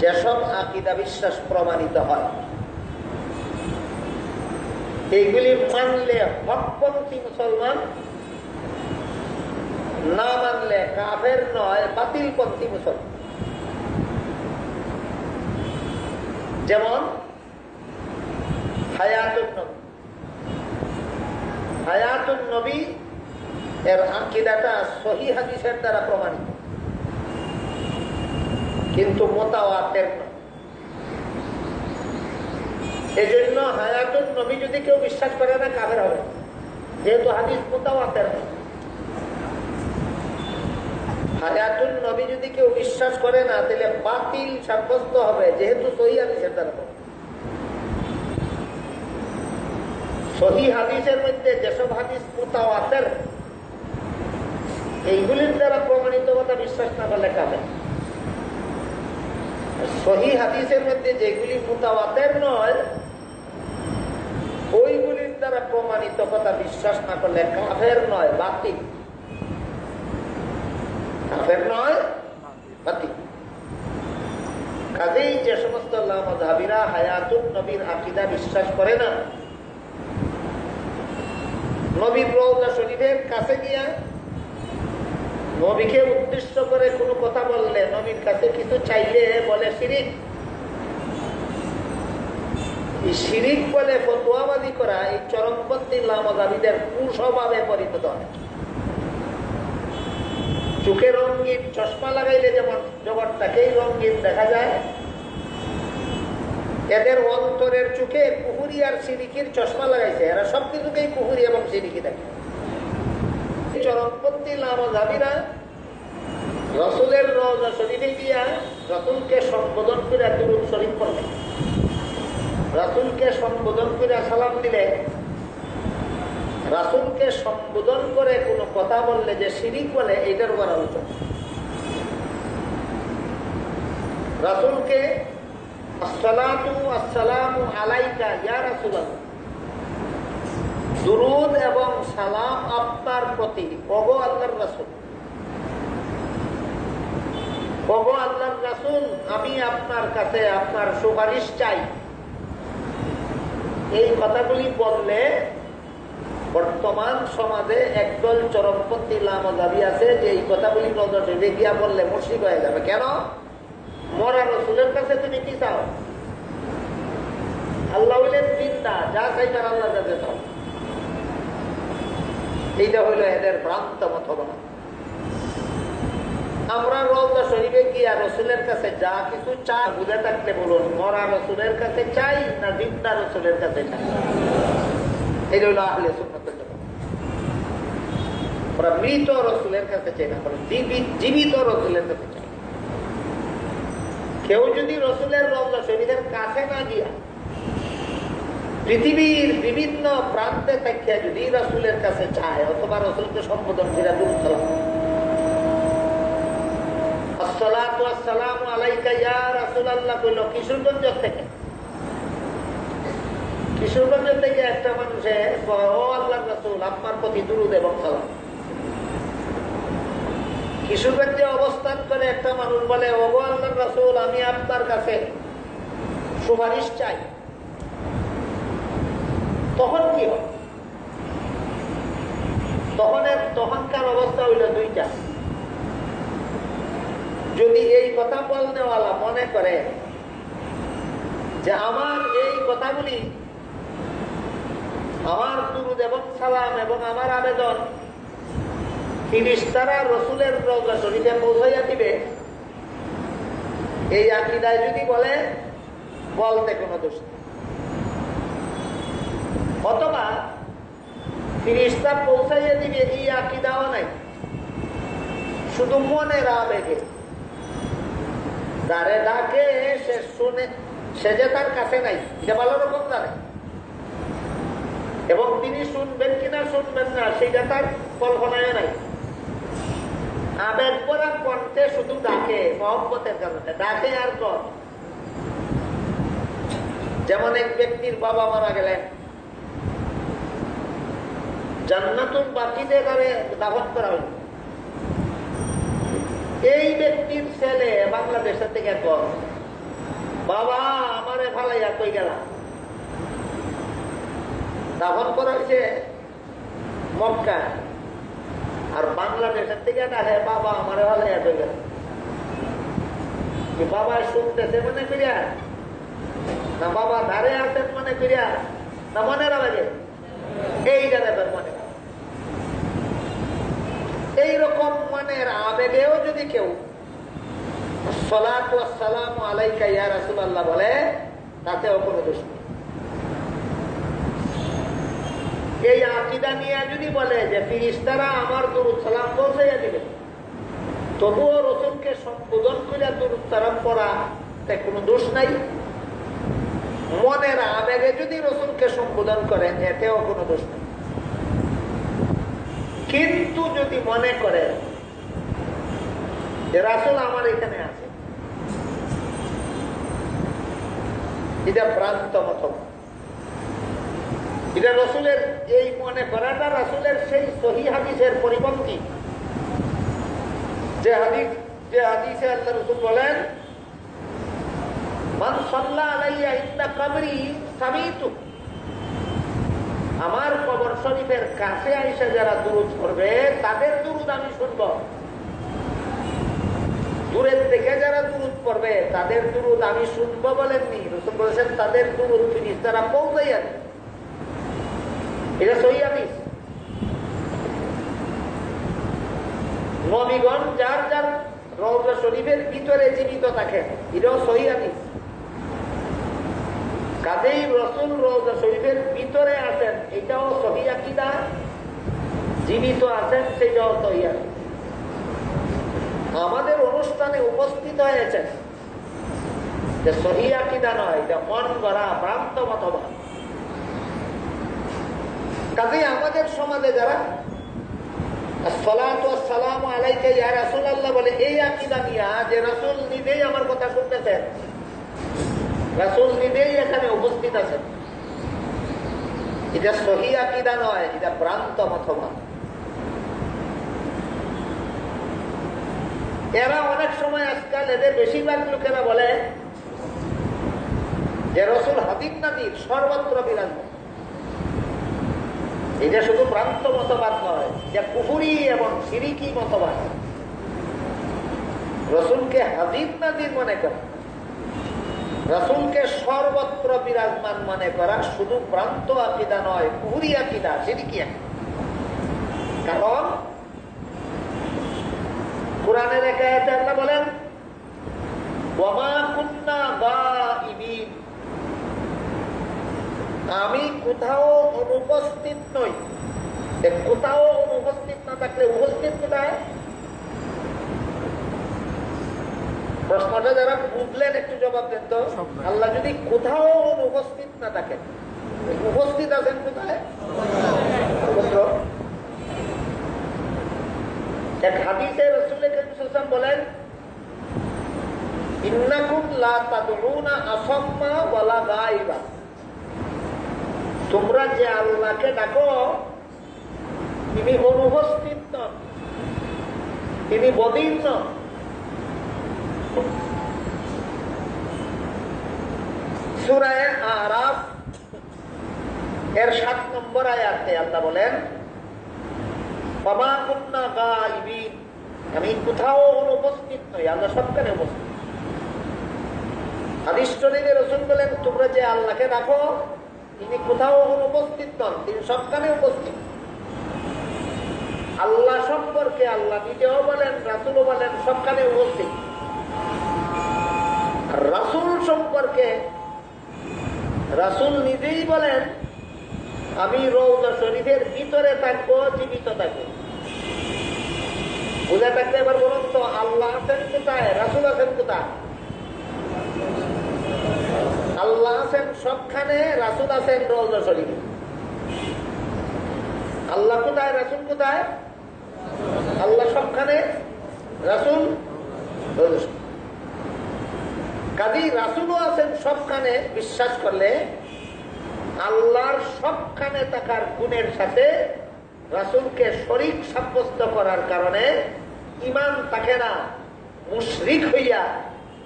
যেসব আকীদা বিশ্বাস প্রমাণিত হয়, এইগুলি মানলে হকপন্থী মুসলমান, না মানলে কাফের নয় বাতিলপন্থী মুসলমান। যেমন হায়াতুন নবী, হায়াতুন নবী এর আকীদাটা সহিহ হাদিসের দ্বারা প্রমাণিত, কিন্তু মুতাওয়াতির নয়। এজন্য হায়াতুন নবী যদি কেউ বিশ্বাস করে না কাফের হবে, যেহেতু হাদিস মুতাওয়াতির নয়। হায়াতুন নবী যদি কেউ বিশ্বাস করে না তাহলে বাতিল সাব্যস্ত হবে, যেহেতু সহিহ হাদিসের দ্বারা। সহিহ হাদিসের মধ্যে যেসব হাদিস মুতাওয়াতির, এইগুলির দ্বারা প্রমাণিত কথা বিশ্বাস না করলে কাফের। সহিহ হাদিসের মধ্যে যেগুলি মুতাওয়াতির নয়, ওইগুলির দ্বারা প্রমাণিত কথা বিশ্বাস না করলে কাফের নয় বাতিল, কাফের নয় বাতিল। কাজেই যে সমস্ত মাযহাবীরা হায়াতুন নবীর আকীদা বিশ্বাস করে না, নবীর রওজা শরীফের কাছে গিয়া নবীকে উদ্দেশ্য করে কোনো কথা বললে, নবীর কাছে কিছু চাইলে বলে শিরিক। এই শিরিক বলে ফতোয়াবাদী করা এই চরমপন্থী মাযহাবীদের কুস্বভাবে পরিণত হয়। চোখে রঙিন চশমা লাগাইলে যেমন জগৎটাকেই রঙিন দেখা যায়, এদের অন্তরের চোখে কুহুরি আর সিরিকির চশমা লাগাইছে। এরা সবকিছুকেই কুহুরি এবং সিরিকি দেখে। চরমপন্থী লামাযাবিরা রাসূলের রওজা শরীফে গিয়া রাসূলকে সম্বোধন করে দুরূদ শরীফ পড়বে, রাসূলকে সম্বোধন করে সালাম দিলে, রাসূলকে সম্বোধন করে কোনো কথা বললে যে শিরিক বলে, এইটার উপর আলোচনা। রাসূলকে আসসালাতু আসসালামু আলাইকা ইয়া রাসূলুল্লাহ, দুরূদ এবং সালাম আপনার প্রতি, ওগো আল্লাহর রাসূল, ওগো আল্লাহর রাসূল, আমি আপনার কাছে আপনার সুপারিশ চাই। এই কথাগুলি বললে বর্তমান সমাজে একদল চরমপন্থী লামাযাবি আছে যে এই কথাগুলি নজরে গিয়া বললে মুশরিক হয়ে যাবে। কেন? মরা রাসূলের কাছে তুমি কি চাও? আল্লাহ হইলেন জিন্দা, যা চাইবার আল্লাহর কাছে চাও। এইটা হইল এদের ভ্রান্ত মতবাদ। আমরা রওজা শরীফে গিয়া রাসূলের কাছে যা কিছু চাই, বুঝে থাকলে বলুন, মরা রাসূলের কাছে চাই না জিন্দা রাসূলের কাছে চাই? এই হইল আহলে সুন্নাতের জামাত। ওরা মৃত রাসূলের কাছে চাই না, জীবিত রাসূলের কাছে চাই। কেউ যদি রাসূলের রওজা শরীফের কাছে না গিয়া পৃথিবীর বিভিন্ন প্রান্তে থেকে যদি রাসূলের কাছে চায় অথবা রাসূলকে সম্বোধন করে দুরূদ সালাম, আসসালাতু আসসালামু আলাইকা ইয়া রাসূলুল্লাহ কইল কিশোরগঞ্জ থেকে, কিশোরগঞ্জ থেকে একটা মানুষে ও আল্লাহর রাসূল আপনার প্রতি দুরূদ এবং সালাম। কিশোরগঞ্জে অবস্থান করে একটা মানুষ বলে, ওগো আল্লাহর রাসূল আমি আপনার কাছে সুপারিশ চাই। তখন কি হয়? তখনকার অবস্থা হইল দুইটা। যদি এই কথা বলনেওয়ালা মনে করে যে আমার এই কথাগুলি, আমার দুরূদ এবং সালাম এবং আমার আবেদন ফেরেশতারা রাসূলের রওজা শরীফে পৌঁছাইয়া দিবে, এই আকীদায় যদি বলে, বলতে কোনো দোষ নেই। অথবা ফেরেশতা পৌঁছাইয়া দিবে এই আকীদাও নাই, শুধু মনের আবেগে যারে ডাকে সে শুনে, সে যে তার কাছে নাই এটা ভালো রকম জানে, এবং তিনি শুনবেন কিনা শুনবেন না সেটা তার কল্পনায় নাই। আবেগ করা কণ্ঠে শুধু ডাকে, মহব্বতের কারণে ডাকে আর কর। যেমন এক ব্যক্তির বাবা মারা গেলেন, জান্নাতুল বাকিতে তারে দাফন করা হইল। এই ব্যক্তির ছেলে বাংলাদেশ থেকে কর, বাবা আমারে ফালাইয়া কই গেলা। দাফন করা হয়েছে মক্কা, আর বাংলাদেশের থেকে ডাকে বাবা আমারে ফালাইয়া কই গেল। বাবা শুনতেছে মনে করিয়া, না বাবা ধারে আছেন মনে করিয়া, না মনের আবেগে? এইটা ব্যাপার মনে। এইরকম মনের আবেগেও যদি কেউ আসসালাতু আসসালামু আলাইকা ইয়া রাসূলুল্লাহ বলে, তাতেও কোনো দোষ নেই। এই আকীদা নিয়ে যদি বলে যে ফেরেশতারা আমার দুরূদ সালাম পৌঁছাইয়া দিবে, তবুও রাসূলকে সম্বোধন করে দুরূদ সালাম পড়াতে কোনো দোষ নাই। মনের আবেগে যদি রাসূলকে সম্বোধন করেন, এতেও কোনো দোষ নেই। কিন্তু যদি মনে করে যে রাসূল আমার এখানে আছে, এটা ভ্রান্ত মতবাদ। এটা রাসূলের এই মনে করাটা রাসূলের সেই সহিহ হাদিসের পরিপন্থী, যে হাদিসে আল্লাহ রাসূল বলেন, মান সাল্লা আলাইয়া ইনদা কবরি সামিতু, আমার কবর শরীফের কাছে আইসা যারা দুরূদ পড়বে তাদের দুরূদ আমি শুনব। দূরের থেকে যারা দুরূদ পড়বে তাদের দুরূদ আমি শুনবো বলেননি, রাসূল বলেছেন তাদের দুরূদ ফেরেশতারা পৌঁছাইয়া দেয়। এটা সহিহ হাদিস। নবীগণ যার যার রওজা শরীফের ভিতরে জীবিত থাকেন, এটাও সহিহ হাদিস। কাজেই রাসূল রওজা শরীফের ভিতরে আছেন, এটাও সহিহ আকীদা। জীবিত আছেন, সেটাও সহিহ হাদিস। আমাদের অনুষ্ঠানে উপস্থিত হয়েছে যে সহিহ আকীদা নয়, এটা মন গড়া ভ্রান্ত মতবাদ। কাজেই আমাদের সমাজে যারা আসসালাতু ওয়াসসালামু আলাইকা ইয়া রাসূলুল্লাহ বলে, এই আকীদা নিয়া যে রাসূল নিজেই আমার কথা শুনতেছেন, রাসূল নিজেই এখানে উপস্থিত আছেন, এটা সহিহ আকীদা নয়, এটা ভ্রান্ত মতবাদ। এরা অনেক সময় আজকাল এদের বেশিরভাগ লোকেরা বলে যে রাসূল হাদিস নাদির সর্বত্র বিরাজমান। এটা শুধু ভ্রান্ত মতবাদ নয়, যা কুফরি এবং শিরিকি মতবাদ। রাসূলকে হাদিস নাদির মনে করা, রাসূলকে সর্বত্র বিরাজমান মনে করা শুধু ভ্রান্ত আকীদা নয়, কুফরি আকীদা, শিরিকি আকীদা। কারণ কুরআনের এক আয়াতে আল্লাহ বলেন, ওয়ামা কুন্না গায়িবিন, আমি কোথাও অনুপস্থিত নই। কোথাও অনুপস্থিত না থাকলে উপস্থিত কোথায়? প্রশ্নটা যারা বুঝলেন একটু জবাব দেন তো। আল্লাহ যদি কোথাও অনুপস্থিত না থাকেন, উপস্থিত আছেন কোথায়? এক হাদিসে রাসূল কারীম সাল্লাল্লাহু আলাইহি ওয়াসাল্লাম বলেন, ইন্নাকুম লা তাদউনা আসাম্মা ওয়ালা গায়িবা, তোমরা যে আল্লাহকে ডাকো তিনি অনুপস্থিত নন, তিনি বদির নন। সূরা আরাফ এর 7 নম্বর আয়াতে আল্লাহ বলেন, ওয়ামা কুন্না গায়িবিন, আমি কোথাও অনুপস্থিত নই, আল্লাহ সবখানে উপস্থিত। হাদিস শরীফে রাসূল বলেন, তোমরা যে আল্লাহকে ডাকো তিনি কোথাও অনুপস্থিত নন, তিনি সবখানে উপস্থিত। আল্লাহ সম্পর্কে আল্লাহ নিজেও বলেন, রাসূলও বলেন সবখানে উপস্থিত। রাসূল সম্পর্কে রাসূল নিজেই বলেন, আমি রওজা শরীফের ভিতরে থাকবো, জীবিত থাকবো। বুঝে থাকলে এবার বলুন তো, আল্লাহ আছেন কোথায়, রাসূল আছেন কোথায়? আল্লাহ আছেন সবখানে, রাসূল আছেন রওজা শরীফে। আল্লাহ কোথায়, রাসূল কোথায়? আল্লাহ সবখানে, রাসূল রওজা শরীফে। কাজেই রাসূলও আছেন সবখানে বিশ্বাস করলে আল্লাহর সবখানে থাকার গুণের সাথে রাসূলকে শরীক সাব্যস্ত করার কারণে ঈমান থাকে না, মুশরিক হইয়া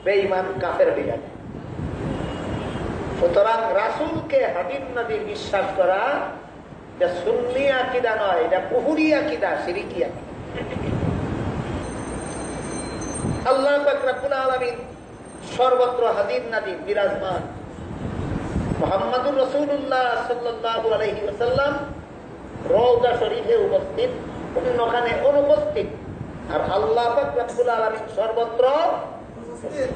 বেঈমান কাফের হইয়া যায়। সুতরাং রাসূলকে হাদিস নাদির বিশ্বাস করা এটা সুন্নি আকীদা নয়, এটা কুফরি আকীদা, শিরকি আকীদা। আল্লাহ পাক রব্বুল আলামিন সর্বত্র হাদিস নাদির বিরাজমান। মুহাম্মদুর রাসূলুল্লাহ সাল্লাল্লাহু আলাইহি ওয়াসাল্লাম রওজা শরীফে উপস্থিত, অন্যখানে অনুপস্থিত। আর আল্লাহ পাক রব্বুল আলামিন সর্বত্র উপস্থিত।